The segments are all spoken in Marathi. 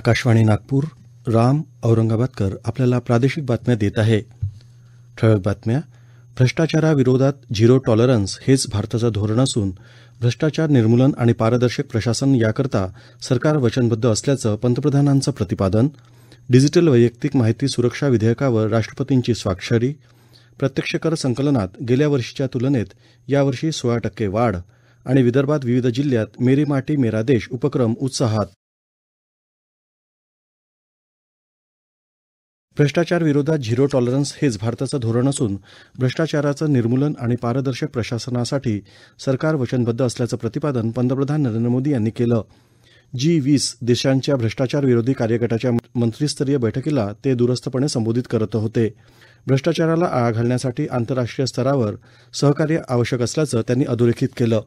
आकाशवाणी नागपूर. राम औरंगाबादकर आपल्याला प्रादेशिक बातम्या देत आहे. ठळक बातम्या. भ्रष्टाचाराविरोधात झिरो टॉलरन्स हेच भारताचं धोरण असून भ्रष्टाचार निर्मूलन आणि पारदर्शक प्रशासन याकरता सरकार वचनबद्ध असल्याचं पंतप्रधानांचं प्रतिपादन. डिजिटल वैयक्तिक माहिती सुरक्षा विधेयकावर राष्ट्रपतींची स्वाक्षरी. प्रत्यक्ष कर संकलनात गेल्या वर्षीच्या तुलनेत यावर्षी 16% वाढ आणि विदर्भात विविध जिल्ह्यात मेरी माटी मेरा देश उपक्रम उत्साहात. भ्रष्टाचार विरोधात झिरो टॉलरन्स हेच भारताचं धोरण असून भ्रष्टाचाराचं निर्मूलन आणि पारदर्शक प्रशासनासाठी सरकार वचनबद्ध असल्याचं प्रतिपादन पंतप्रधान नरेंद्र मोदी यांनी केलं. G20 देशांच्या भ्रष्टाचार विरोधी कार्यगटाच्या मंत्रिस्तरीय बैठकीला ते दूरस्थपणे संबोधित करत होते. भ्रष्टाचाराला आळा घालण्यासाठी आंतरराष्ट्रीय स्तरावर सहकार्य आवश्यक असल्याचं त्यांनी अधोरेखित केलं.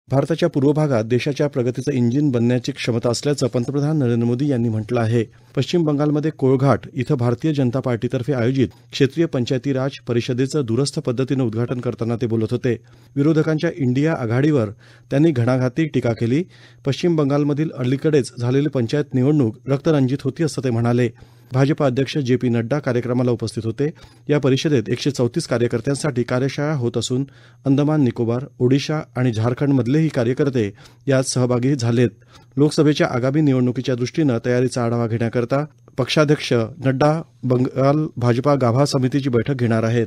भारताच्या पूर्व भागात देशाच्या प्रगतीचं इंजिन बनण्याची क्षमता असल्याचं पंतप्रधान नरेंद्र मोदी यांनी म्हटलं आहे. पश्चिम बंगालमध्ये कोळघाट इथं भारतीय जनता पार्टीतर्फे आयोजित क्षेत्रीय पंचायती राज परिषदेचं दूरस्थ पद्धतीनं उद्घाटन करताना ते बोलत होते. विरोधकांच्या इंडिया आघाडीवर त्यांनी घणाघाती टीका केली. पश्चिम बंगालमधील अलीकडेच झालेली पंचायत निवडणूक रक्तरंजित होती असं ते म्हणाले. भाजपा अध्यक्ष JP नड्डा कार्यक्रमाला उपस्थित होते. या परिषदेत 134 कार्यकर्त्यांसाठी कार्यशाळा होत असून अंदमान निकोबार, ओडिशा आणि झारखंडमधलेही कार्यकर्ते यात सहभागी झालेत. लोकसभेच्या आगामी निवडणुकीच्या दृष्टीनं तयारीचा आढावा घेण्याकरता पक्षाध्यक्ष नड्डा बंगाल भाजपा गाभा समितीची बैठक घेणार आहेत.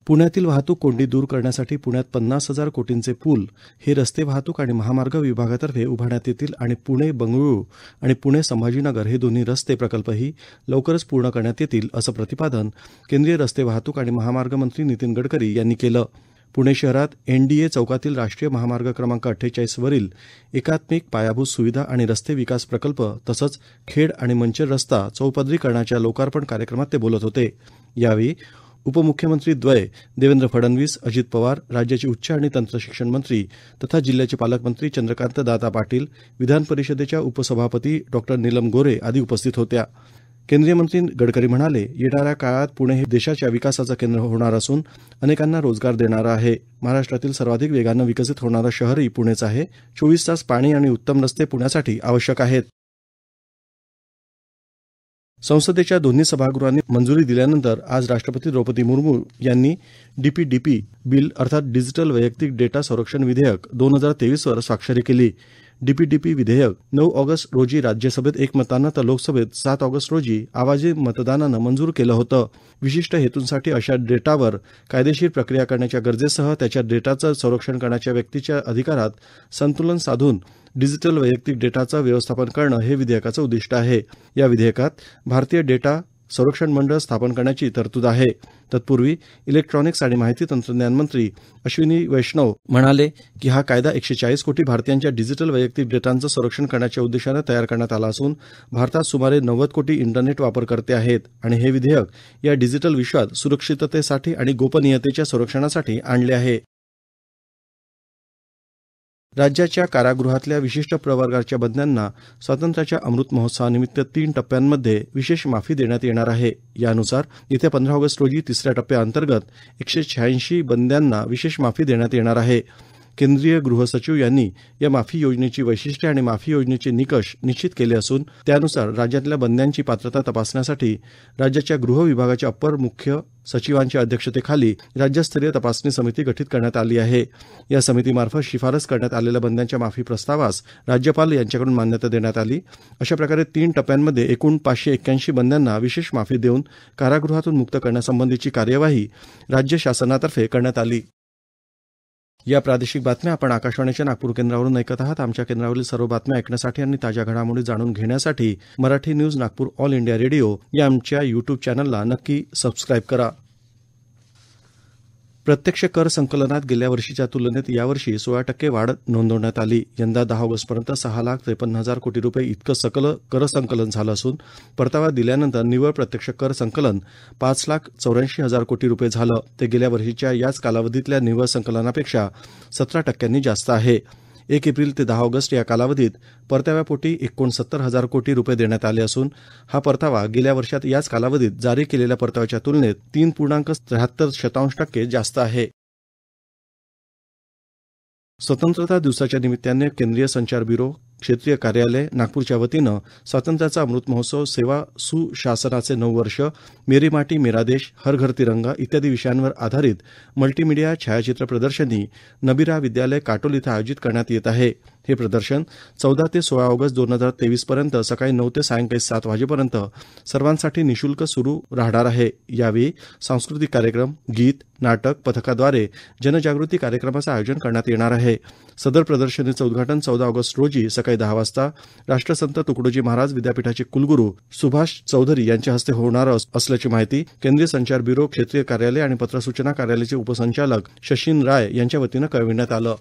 पुण्यातील वाहतूक कोंडी दूर करण्यासाठी पुण्यात 50,000 कोटींचे पूल हे रस्ते वाहतूक आणि महामार्ग विभागातर्फे उभारण्यात येतील आणि पुणे बंगळुरू आणि पुणे संभाजीनगर हे दोन्ही रस्ते प्रकल्पही लवकरच पूर्ण करण्यात येतील असं प्रतिपादन केंद्रीय रस्ते वाहतूक आणि महामार्ग मंत्री नितीन गडकरी यांनी केलं. पुणे शहरात NDA चौकातील राष्ट्रीय महामार्ग क्रमांक 48 वरील एकात्मिक पायाभूत सुविधा आणि रस्ते विकास प्रकल्प तसंच खेड आणि मंचर रस्ता चौपदरीकरणाच्या लोकार्पण कार्यक्रमात ते बोलत होते. यावेळी उपमुख्यमंत्री द्वय देवेंद्र फडणवीस, अजित पवार, राज्याचे उच्च आणि तंत्र शिक्षण मंत्री तथा जिल्ह्याचे पालकमंत्री चंद्रकांत दादा पाटील, विधान परिषदेच्या उपसभापती डॉ. नीलम गोरे आदी उपस्थित होत्या. केंद्रीय मंत्री गडकरी म्हणाले, येणाऱ्या काळात पुणे हे देशाच्या विकासाचं केंद्र होणार असून अनेकांना रोजगार देणारं आहे. महाराष्ट्रातील सर्वाधिक वेगानं विकसित होणारं शहरही पुणेच आहे. 24 तास पाणी आणि उत्तम रस्ते पुण्यासाठी आवश्यक आहेत. संसदेच्या दोन्ही सभागृहांनी मंजुरी दिल्यानंतर आज राष्ट्रपती द्रौपदी मुर्मू यांनी DPDP बिल अर्थात डिजिटल वैयक्तिक डेटा संरक्षण विधेयक 2023 वर स्वाक्षरी केली. DPDP विधेयक 9 ऑगस्ट रोजी राज्यसभेत एकमतानं तर लोकसभेत 7 ऑगस्ट रोजी आवाजी मतदानानं मंजूर केलं होतं. विशिष्ट हेतूंसाठी अशा डेटावर कायदेशीर प्रक्रिया करण्याच्या गरजेसह त्याच्या डेटाचं संरक्षण करण्याच्या व्यक्तीच्या अधिकारात संतुलन साधून डिजिटल वैयक्तिक डेटाचं व्यवस्थापन करणं हे विधेयकाचं उद्दिष्ट आहे. या विधेयकात भारतीय डेटा संरक्षण मंडळ स्थापन करण्याची तरतूद आहे. तत्पूर्वी इलेक्ट्रॉनिक्स आणि माहिती तंत्रज्ञान मंत्री अश्विनी वैष्णव म्हणाले की हा कायदा 140 कोटी भारतीयांच्या डिजिटल वैयक्तिक डेटाचं संरक्षण करण्याच्या उद्देशानं तयार करण्यात आला असून भारतात सुमारे 90 कोटी इंटरनेट वापरकर्ते आहेत आणि हे विधेयक या डिजिटल विश्वात सुरक्षिततेसाठी आणि गोपनीयतेच्या संरक्षणासाठी आणले आहे. राज्याच्या कारागृहातल्या विशिष्ट प्रवर्गाच्या बंद्यांना स्वातंत्र्याच्या अमृत महोत्सवानिमित्त 3 टप्प्यांमध्ये विशेष माफी देण्यात येणार आहे. यानुसार येत्या 15 ऑगस्ट रोजी तिसऱ्या टप्प्याअंतर्गत 186 बंद्यांना विशेष माफी देण्यात येणार आहे. केंद्रीय गृह सचिव यांनी या माफी योजनेची वैशिष्ट्ये आणि माफी योजनेचे निकष निश्चित केले असून त्यानुसार राज्यातल्या बंद्यांची पात्रता तपासण्यासाठी राज्याच्या गृह विभागाच्या अप्पर मुख्य सचिवांच्या अध्यक्षतेखाली राज्यस्तरीय तपासणी समिती गठीत करण्यात आली आहे. या समितीमार्फत शिफारस करण्यात आलेल्या बंद्यांच्या माफी प्रस्तावास राज्यपाल यांच्याकडून मान्यता देण्यात आली. अशा प्रकारे 3 टप्प्यांमध्ये एकूण 581 बंद्यांना विशेष माफी देऊन कारागृहातून मुक्त करण्यासंबंधीची कार्यवाही राज्य शासनातर्फे करण्यात आली. या प्रादेशिक बातम्या आपण आकाशवाणीच्या नागपूर केंद्रावरून ऐकत आहात. आमच्या केंद्रावरील सर्व बातम्या ऐकण्यासाठी आणि ताज्या घडामोडी जाणून घेण्यासाठी Marathi news Nagpur all India radio या आमच्या YouTube चॅनलला नक्की सबस्क्राईब करा. प्रत्यक्ष कर संकलनात गेल्या वर्षीच्या तुलनेत यावर्षी 16% वाढ नोंदवण्यात आली. यंदा 10 ऑगस्टपर्यंत 6,53,000 कोटी रुपये इतकं सकल कर संकलन झालं असून परतावा दिल्यानंतर निव्वळ प्रत्यक्ष कर संकलन 5,84,000 कोटी रुपये झालं. ते गेल्या वर्षीच्या याच कालावधीतल्या निव्वळ संकलनापेक्षा 17% जास्त आहे. 1 एप्रिल ते 10 ऑगस्ट या कालावधीत परताव्यापोटी 69,000 कोटी रुपये देण्यात आले असून हा परतावा गेल्या वर्षात याच कालावधीत जारी केलेल्या परताव्याच्या तुलनेत 3.73% जास्त आहे. स्वतंत्रता दिवसाच्या निमित्ताने केंद्रीय संचार ब्युरो, क्षेत्रीय कार्यालय नागपूरच्या वतीनं स्वातंत्र्याचा अमृत महोत्सव, सेवा सुशासनाचे 9 वर्ष, मेरी माटी मेरा देश, हर घर तिरंगा इत्यादी विषयांवर आधारित मल्टीमीडिया छायाचित्र प्रदर्शनी नबीरा विद्यालय काटोल इथं आयोजित करण्यात येत आहे. हे प्रदर्शन 14 ते 16 ऑगस्ट 2023 पर्यंत सकाळी 9 ते सायंकाळी 7 वाजेपर्यंत सर्वांसाठी निःशुल्क सुरू राहणार आहे. यावेळी सांस्कृतिक कार्यक्रम, गीत, नाटक पथकाद्वारे जनजागृती कार्यक्रमाचं आयोजन करण्यात येणार आहे. सदर प्रदर्शनीचं उद्घाटन 14 ऑगस्ट रोजी सकाळी 10 वाजता राष्ट्रसंत तुकडोजी महाराज विद्यापीठाचे कुलगुरू सुभाष चौधरी यांच्या हस्ते होणार असल्याची माहिती केंद्रीय संचार ब्युरो, क्षेत्रीय कार्यालय आणि पत्रसूचना कार्यालयाचे उपसंचालक शशीन राय यांच्या वतीनं कळविण्यात आलं.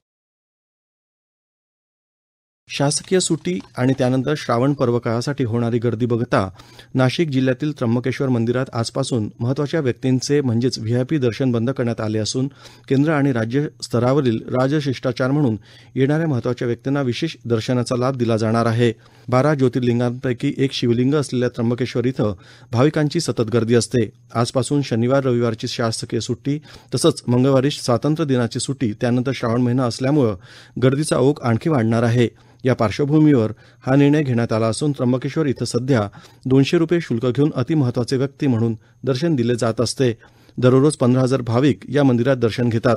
शासकीय सुट्टी आणि त्यानंतर श्रावण पर्व काळासाठी होणारी गर्दी बघता नाशिक जिल्ह्यातील त्र्यंबकेश्वर मंदिरात आजपासून महत्त्वाच्या व्यक्तींचे म्हणजेच व्हीआयपी दर्शन बंद करण्यात आले असून केंद्र आणि राज्य स्तरावरील राजशिष्टाचार म्हणून येणाऱ्या महत्त्वाच्या व्यक्तींना विशेष दर्शनाचा लाभ दिला जाणार आहे. 12 ज्योतिर्लिंगांपैकी एक शिवलिंग असलेल्या त्र्यंबकेश्वर इथं भाविकांची सतत गर्दी असते. आजपासून शनिवार रविवारची शासकीय सुट्टी तसंच मंगळवारी स्वातंत्र्य दिनाची सुट्टी, त्यानंतर श्रावण महिना असल्यामुळं गर्दीचा ओघ आणखी वाढणार आहे. या पार्श्वभूमीवर हा निर्णय घेण्यात आला असून त्र्यंबकेश्वर इथं सध्या 200 रुपये शुल्क घेऊन अतिमहत्त्वाचे व्यक्ती म्हणून दर्शन दिले जात असते. दररोज 15,000 भाविक या मंदिरात दर्शन घेतात.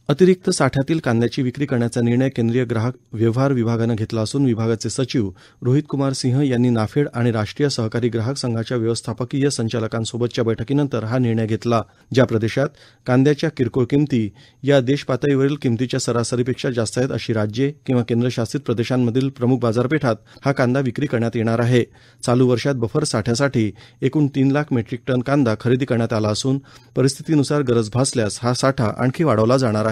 अतिरिक्त साठ्यातील कांद्याची विक्री करण्याचा निर्णय केंद्रीय ग्राहक व्यवहार विभागानं घेतला असून विभागाचे सचिव रोहित कुमार सिंह यांनी नाफेड आणि राष्ट्रीय सहकारी ग्राहक संघाच्या व्यवस्थापकीय संचालकांसोबतच्या बैठकीनंतर हा निर्णय घेतला. ज्या प्रदेशात कांद्याच्या किरकोळ किमती या देश पातळीवरील किमतीच्या सरासरीपेक्षा जास्त आहेत अशी राज्ये किंवा केंद्रशासित प्रदेशांमधील प्रमुख बाजारपेठात हा कांदा विक्री करण्यात येणार आहे. चालू वर्षात बफर साठ्यासाठी एकूण 3 लाख मेट्रिक टन कांदा खरेदी करण्यात आला असून परिस्थितीनुसार गरज भासल्यास हा साठा आणखी वाढवला जाणार आहे.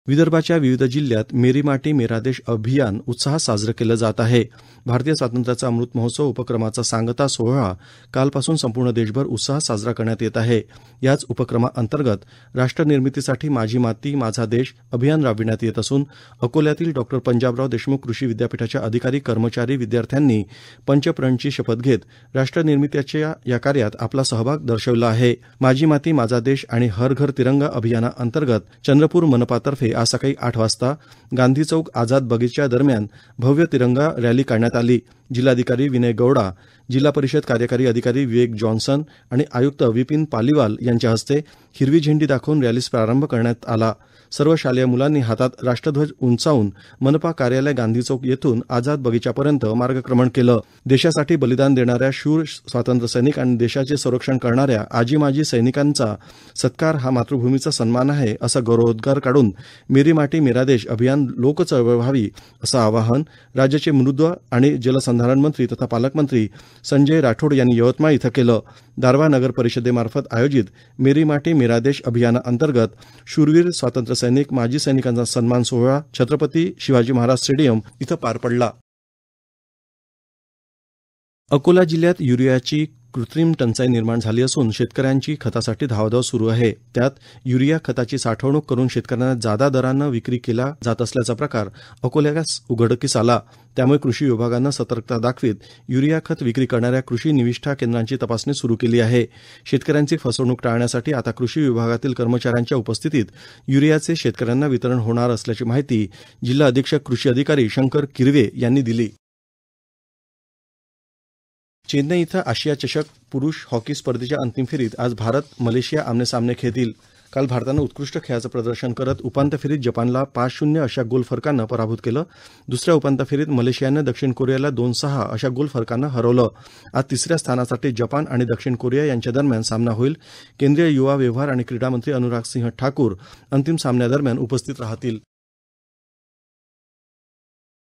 विदर्भाच्या विविध जिल्ह्यात मेरी माटी मेरा देश अभियान उत्साहात साजरं केलं जात आहे. भारतीय स्वातंत्र्याचा अमृत महोत्सव उपक्रमाचा सांगता सोहळा कालपासून संपूर्ण देशभर उत्साहात साजरा करण्यात येत आहे. याच उपक्रमाअंतर्गत राष्ट्रनिर्मितीसाठी माझी माती माझा देश अभियान राबविण्यात येत असून अकोल्यातील डॉ. पंजाबराव देशमुख कृषी विद्यापीठाच्या अधिकारी, कर्मचारी, विद्यार्थ्यांनी पंचप्रणची शपथ घेत राष्ट्रनिर्मितीच्या या कार्यात आपला सहभाग दर्शवला आहे. माझी माती माझा देश आणि हर घर तिरंगा अभियानाअंतर्गत चंद्रपूर मनपातर्फे आज सकाळी 8 वाजता गांधी चौक आझाद बगीचा दरम्यान भव्य तिरंगा रॅली काढण्यात आली. जिल्हाधिकारी विनय गौडा, जिल्हा परिषद कार्यकारी अधिकारी विवेक जॉन्सन आणि आयुक्त विपिन पालीवाल यांच्या हस्ते हिरवी झेंडी दाखवून रॅलीस प्रारंभ करण्यात आला. सर्व शालेय मुलांनी हातात राष्ट्रध्वज उंचावून मनपा कार्यालय गांधी चौक येथून आझाद बगीचापर्यंत मार्गक्रमण केलं. देशासाठी बलिदान देणाऱ्या शूर स्वातंत्र्य सैनिक आणि देशाचे संरक्षण करणाऱ्या आजी माजी सैनिकांचा सत्कार हा मातृभूमीचा सन्मान आहे असा गौरवोद्गार काढून मेरी माटी मेरा देश अभियान लोकचळवळ व्हावी असं आवाहन राज्याचे मृद आणि जलसंधारण मंत्री तथा पालकमंत्री संजय राठोड यांनी यवतमाळ इथं केलं. दारव्हा नगर परिषदेमार्फत आयोजित मेरी माटी मेरा देश अभियानाअंतर्गत शूरवीर स्वातंत्र्य सैनिक माजी सैनिकांचा सन्मान सोहळा छत्रपती शिवाजी महाराज स्टेडियम इथं पार पडला. अकोला जिल्ह्यात युरियाची कृत्रिम टंचाई निर्माण झाली असून शेतकऱ्यांची खतासाठी धावधाव सुरू आहे. त्यात युरिया खताची साठवणूक करून शेतकऱ्यांना जादा दरानं विक्री केला जात असल्याचा प्रकार अकोल्यास उघडकीस आला. त्यामुळे कृषी विभागानं सतर्कता दाखवीत युरिया खत विक्री करणाऱ्या कृषी निविष्ठा केंद्रांची तपासणी सुरू केली आहे. शेतकऱ्यांची फसवणूक टाळण्यासाठी आता कृषी विभागातील कर्मचाऱ्यांच्या उपस्थितीत युरियाचे शेतकऱ्यांना वितरण होणार असल्याची माहिती जिल्हा अधीक्षक कृषी अधिकारी शंकर किरवे यांनी दिली. चेन्नई इथं आशिया चषक पुरुष हॉकी स्पर्धेच्या अंतिम फेरीत आज भारत मलेशिया आमनेसामने खेळतील. काल भारतानं उत्कृष्ट खेळाचं प्रदर्शन करत उपांत्य फेरीत जपानला 5-0 अशा गोल फरकानं पराभूत केलं. दुसऱ्या उपांत्य फेरीत मलेशियानं दक्षिण कोरियाला 2-6 अशा गोल फरकानं हरवलं. आज तिसऱ्या स्थानासाठी जपान आणि दक्षिण कोरिया यांच्या दरम्यान सामना होईल. केंद्रीय युवा व्यवहार आणि क्रीडा मंत्री अनुराग सिंह ठाकूर अंतिम सामन्यादरम्यान उपस्थित राहतील.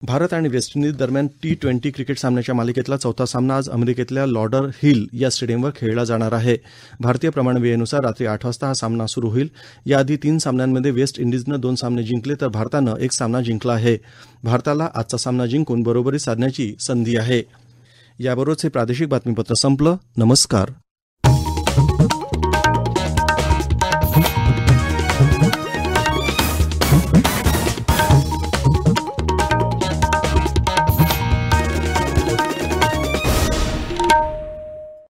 भारत आणि वेस्ट इंडिज दरम्यान T20 क्रिकेट सामन्याच्या मालिकेतला चौथा सामना आज अमेरिकेतल्या लॉडर हिल या स्टेडियमवर खेळला जाणार आहे. भारतीय प्रमाण वेळेनुसार रात्री 8 वाजता हा सामना सुरू होईल. याआधी 3 सामन्यांमध्ये वेस्ट इंडिजनं 2 सामने जिंकले तर भारतानं 1 सामना जिंकला आहे. भारताला आजचा सामना जिंकून बरोबरी साधण्याची संधी आहे. याबरोबरच हे प्रादेशिक बातमीपत्र संपलं. नमस्कार.